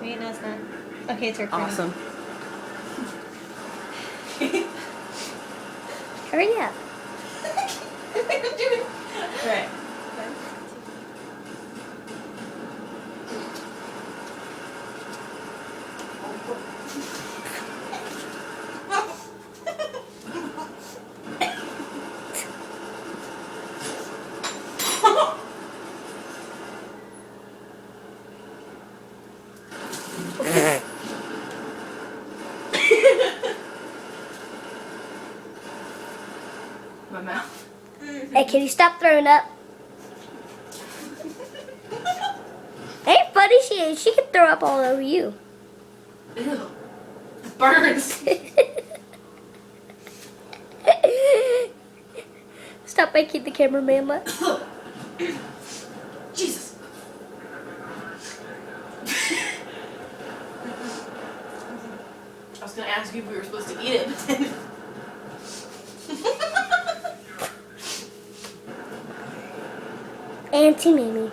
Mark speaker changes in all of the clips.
Speaker 1: Wait, no, it's not. Okay, it's her turn.
Speaker 2: Awesome.
Speaker 3: Hurry up.
Speaker 1: Right.
Speaker 2: My mouth.
Speaker 3: Hey, can you stop throwing up? Ain't funny, she can throw up all over you.
Speaker 2: Ew. It burns.
Speaker 3: Stop making the cameraman laugh.
Speaker 2: Jesus. I was gonna ask you if we were supposed to eat it.
Speaker 3: Auntie Mimi.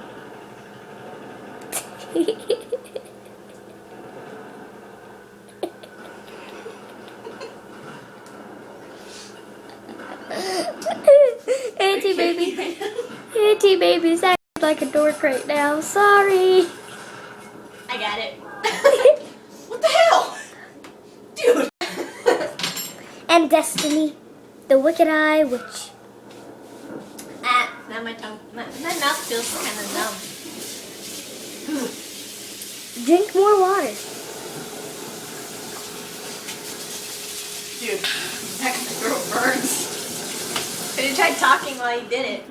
Speaker 3: Auntie Baby. Auntie Baby's acting like a dork right now. Sorry.
Speaker 1: I got it.
Speaker 2: What the hell? Dude.
Speaker 3: And Destiny, the Wicked Eye Witch.
Speaker 1: Ah, now my tongue. My mouth feels kind of numb.
Speaker 3: Drink more water.
Speaker 2: Dude, that throat burns.
Speaker 1: Could you try talking while you did it?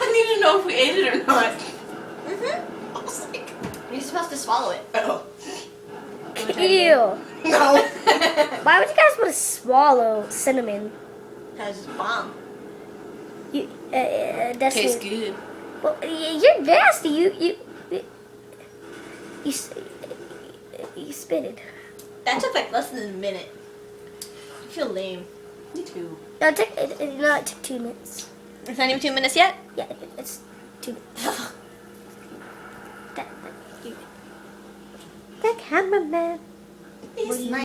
Speaker 2: I need to know if we ate it or not.
Speaker 1: Mm-hmm.
Speaker 2: I was like,
Speaker 1: You're supposed to swallow it.
Speaker 2: oh.
Speaker 3: Ew.
Speaker 2: No.
Speaker 3: Why would you guys want to swallow cinnamon?
Speaker 1: That's just bomb.
Speaker 3: You, Destiny.
Speaker 2: Tastes good.
Speaker 3: Well, you're nasty. You spit it.
Speaker 1: That took like less than a minute. I feel lame.
Speaker 2: Me too.
Speaker 3: No, it took 2 minutes.
Speaker 1: It's not even 2 minutes yet?
Speaker 3: Yeah, it's 2 minutes. The cameraman.
Speaker 1: It's nice.